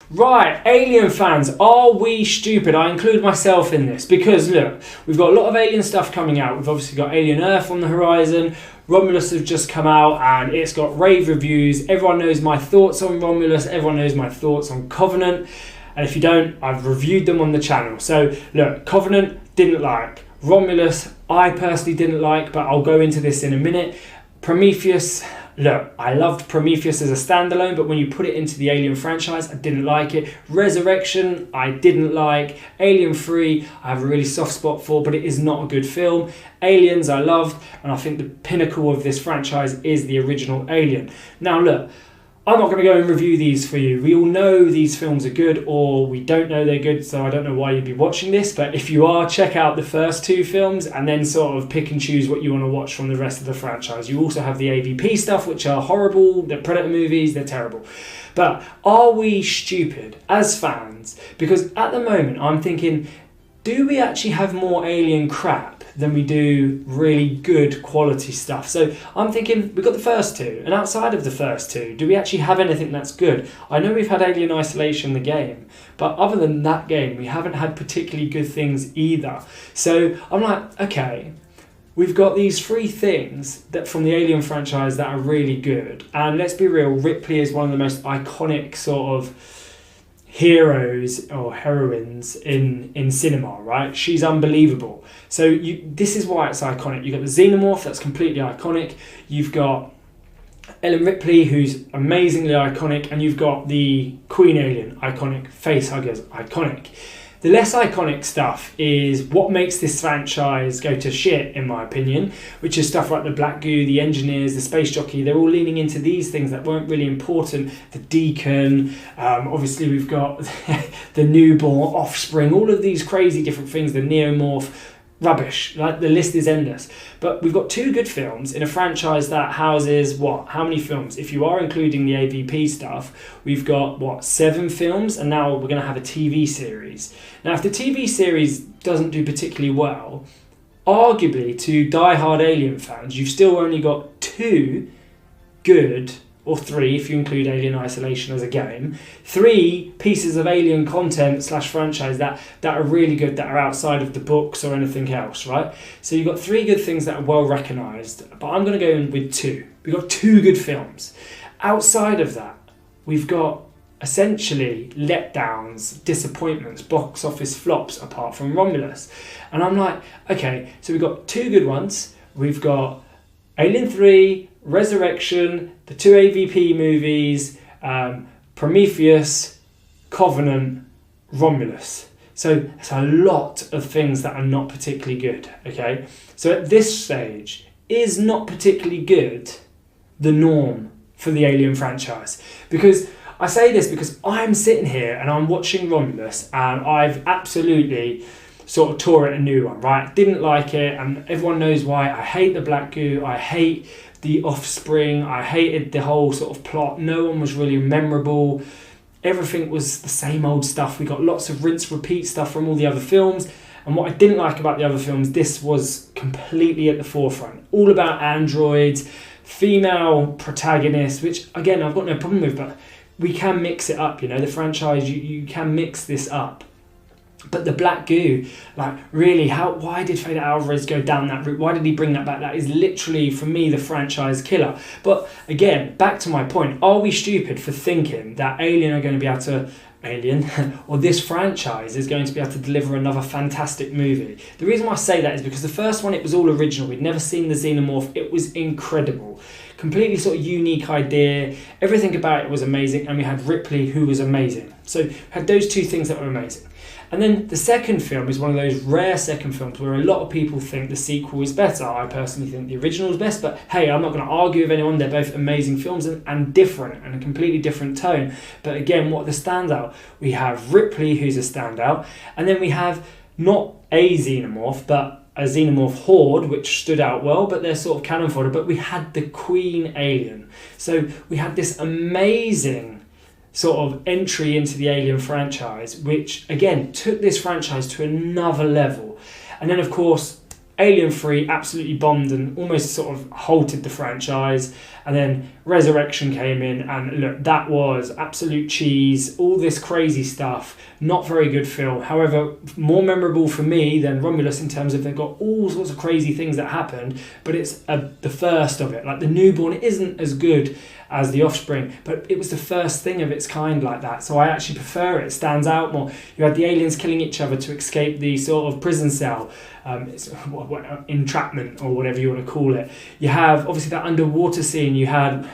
Right, Alien fans, are we stupid? I include myself in this because look, we've got a lot of Alien stuff coming out. We've obviously got Alien Earth on the horizon. Romulus have just come out and it's got rave reviews. Everyone knows my thoughts on Romulus. Everyone knows my thoughts on Covenant. And if you don't, I've reviewed them on the channel. So look, Covenant, didn't like. Romulus, I personally didn't like, but I'll go into this in a minute. Prometheus, look, I loved Prometheus as a standalone, but when you put it into the Alien franchise, I didn't like it. Resurrection, I didn't like. Alien 3, I have a really soft spot for, but it is not a good film. Aliens, I loved, and I think the pinnacle of this franchise is the original Alien. Now look, I'm not going to go and review these for you. We all know these films are good, or we don't know they're good, so I don't know why you'd be watching this. But if you are, check out the first two films and then sort of pick and choose what you want to watch from the rest of the franchise. You also have the AVP stuff, which are horrible. The Predator movies, they're terrible. But are we stupid as fans? Because at the moment, I'm thinking, do we actually have more Alien crap than we do really good quality stuff? So I'm thinking, we've got the first two, and outside of the first two, do we actually have anything that's good? I know we've had Alien Isolation, the game, but other than that game, we haven't had particularly good things either. So I'm like, okay, we've got these three things that from the Alien franchise that are really good, and let's be real, Ripley is one of the most iconic sort of heroes or heroines in cinema, right? She's unbelievable. So this is why it's iconic. You've got the xenomorph, that's completely iconic. You've got Ellen Ripley, who's amazingly iconic, and you've got the Queen Alien, iconic, facehuggers, iconic. The less iconic stuff is what makes this franchise go to shit, in my opinion, which is stuff like the Black Goo, the Engineers, the Space Jockey. They're all leaning into these things that weren't really important. The Deacon, obviously we've got the Newborn, Offspring, all of these crazy different things, the Neomorph, rubbish, like the list is endless. But we've got two good films in a franchise that houses what? How many films? If you are including the AVP stuff, we've got what? 7 films, and now we're going to have a TV series. Now, if the TV series doesn't do particularly well, arguably to die-hard Alien fans, you've still only got 2 good, or 3 if you include Alien Isolation as a game, 3 pieces of Alien content / franchise that are really good, that are outside of the books or anything else, right? So you've got 3 good things that are well recognised, but I'm going to go in with 2. We've got 2 good films. Outside of that, we've got essentially letdowns, disappointments, box office flops apart from Romulus. And I'm like, okay, so we've got 2 good ones. We've got Alien 3, Resurrection, the 2 AVP movies, Prometheus, Covenant, Romulus. So it's a lot of things that are not particularly good, okay? So at this stage, is not particularly good the norm for the Alien franchise? Because I say this because I'm sitting here and I'm watching Romulus and I've absolutely sort of tore it a new one, right? Didn't like it, and everyone knows why. I hate the Black Goo, I hate the Offspring, I hated the whole sort of plot. No one was really memorable. Everything was the same old stuff. We got lots of rinse repeat stuff from all the other films. And what I didn't like about the other films, this was completely at the forefront. All about androids, female protagonists, which again, I've got no problem with, but we can mix it up, you know, the franchise, you can mix this up. But the Black Goo, like, really, why did Fede Alvarez go down that route? Why did he bring that back? That is literally, for me, the franchise killer. But again, back to my point, are we stupid for thinking that Alien are going to be able to, or this franchise is going to be able to deliver another fantastic movie? The reason why I say that is because the first one, it was all original. We'd never seen the xenomorph. It was incredible. Completely sort of unique idea. Everything about it was amazing. And we had Ripley, who was amazing. So we had those 2 things that were amazing. And then the second film is one of those rare second films where a lot of people think the sequel is better. I personally think the original is best, but hey, I'm not going to argue with anyone. They're both amazing films and different, and a completely different tone. But again, what are the standout? We have Ripley, who's a standout, and then we have not a xenomorph, but a xenomorph horde, which stood out well, but they're sort of cannon fodder. But we had the Queen Alien. So we had this amazing sort of entry into the Alien franchise, which again took this franchise to another level. And then of course Alien 3 absolutely bombed and almost sort of halted the franchise. And then Resurrection came in, and look, that was absolute cheese, all this crazy stuff, not very good film. However, more memorable for me than Romulus in terms of they've got all sorts of crazy things that happened, but it's the first of it. Like the Newborn isn't as good as The Offspring, but it was the first thing of its kind like that, so I actually prefer it. It stands out more. You had the aliens killing each other to escape the sort of prison cell, it's entrapment or whatever you want to call it. You have obviously that underwater scene. You had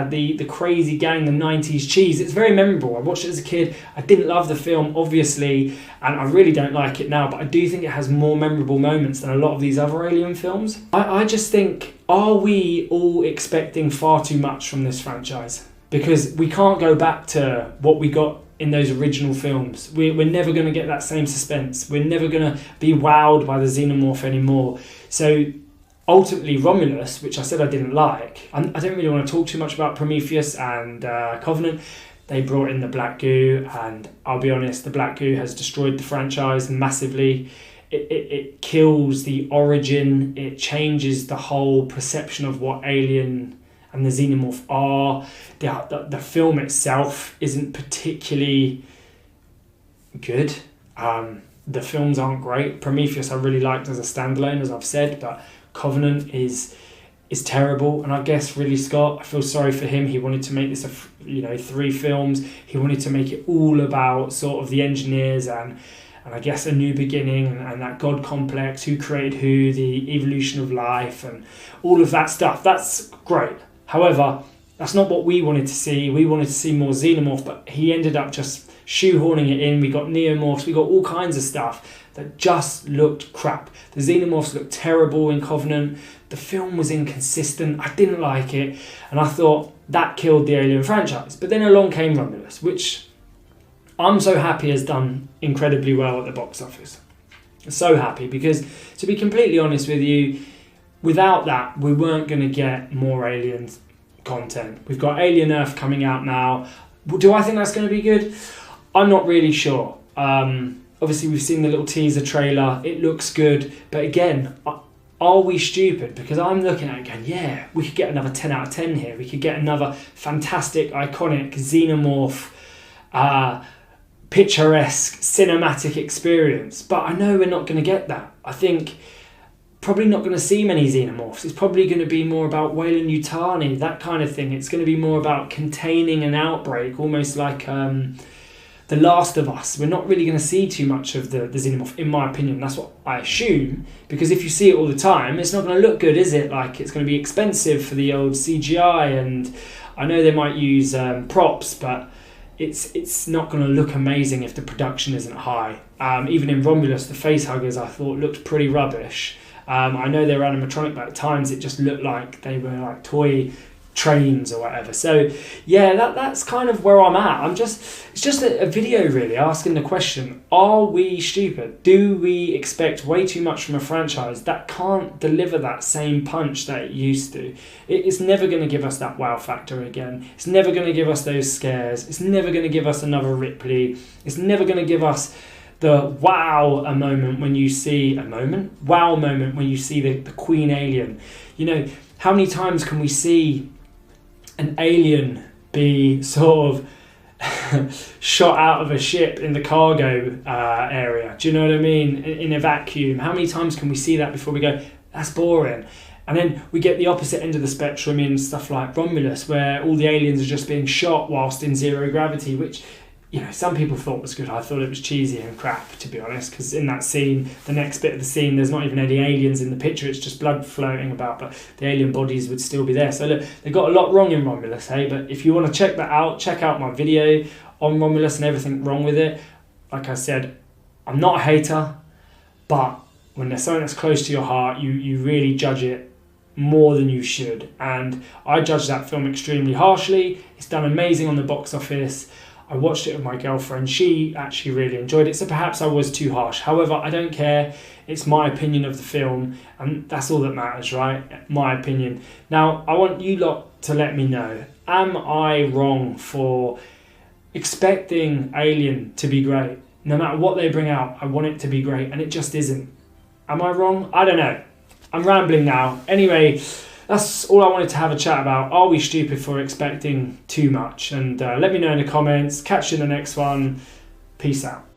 the crazy gang, the 90s cheese. It's very memorable. I watched it as a kid. I didn't love the film, obviously, and I really don't like it now, but I do think it has more memorable moments than a lot of these other Alien films. I just think, are we all expecting far too much from this franchise? Because we can't go back to what we got in those original films. We're never going to get that same suspense. We're never going to be wowed by the xenomorph anymore. So ultimately, Romulus, which I said I didn't like, I don't really want to talk too much about Prometheus and Covenant. They brought in the black goo, and I'll be honest, the black goo has destroyed the franchise massively. It kills the origin. It changes the whole perception of what Alien and the xenomorph are. The film itself isn't particularly good. The films aren't great. Prometheus I really liked as a standalone, as I've said, but Covenant is terrible. And I guess Ridley Scott, I feel sorry for him. He wanted to make this 3 films. He wanted to make it all about sort of the engineers and I guess a new beginning and that God complex, who created who, the evolution of life and all of that stuff. That's great. However, that's not what we wanted to see. We wanted to see more xenomorph, but he ended up just shoehorning it in. We got neomorphs, we got all kinds of stuff that just looked crap. The xenomorphs looked terrible in Covenant. The film was inconsistent. I didn't like it, and I thought that killed the Alien franchise. But then along came Romulus, which I'm so happy has done incredibly well at the box office. So happy, because to be completely honest with you, without that, we weren't going to get more Alien content. We've got Alien Earth coming out now. Do I think that's going to be good? I'm not really sure. Obviously, we've seen the little teaser trailer. It looks good. But again, are we stupid? Because I'm looking at it going, yeah, we could get another 10 out of 10 here. We could get another fantastic, iconic xenomorph, picturesque, cinematic experience. But I know we're not going to get that. I think probably not going to see many xenomorphs. It's probably going to be more about Weyland-Yutani, that kind of thing. It's going to be more about containing an outbreak, almost like The Last of Us. We're not really going to see too much of the xenomorph, in my opinion. That's what I assume, because if you see it all the time, it's not going to look good, is it? Like, it's going to be expensive for the old CGI, and I know they might use props, but it's not going to look amazing if the production isn't high. Even in Romulus, the facehuggers I thought looked pretty rubbish. I know they were animatronic, but at times it just looked like they were like toy trains or whatever. So yeah, that's kind of where I'm at. It's just a video really asking the question, are we stupid? Do we expect way too much from a franchise that can't deliver that same punch that it used to? It's never going to give us that wow factor again. It's never going to give us those scares. It's never going to give us another Ripley. It's never going to give us the wow moment when you see the Queen Alien. You know, how many times can we see an alien be sort of shot out of a ship in the cargo area? Do you know what I mean? In a vacuum. How many times can we see that before we go, that's boring? And then we get the opposite end of the spectrum in stuff like Romulus, where all the aliens are just being shot whilst in zero gravity, which, you know, some people thought was good. I thought it was cheesy and crap, to be honest, because in that scene, the next bit of the scene, there's not even any aliens in the picture. It's just blood floating about, but the alien bodies would still be there. So look, they got a lot wrong in Romulus, hey? But if you want to check that out, check out my video on Romulus and everything wrong with it. Like I said, I'm not a hater, but when there's something that's close to your heart, you really judge it more than you should. And I judged that film extremely harshly. It's done amazing on the box office. I watched it with my girlfriend. She actually really enjoyed it, so perhaps I was too harsh. However, I don't care. It's my opinion of the film, and that's all that matters, right? My opinion. Now, I want you lot to let me know, am I wrong for expecting Alien to be great? No matter what they bring out, I want it to be great, and it just isn't. Am I wrong? I don't know. I'm rambling now. Anyway, that's all I wanted to have a chat about. Are we stupid for expecting too much? And let me know in the comments. Catch you in the next one. Peace out.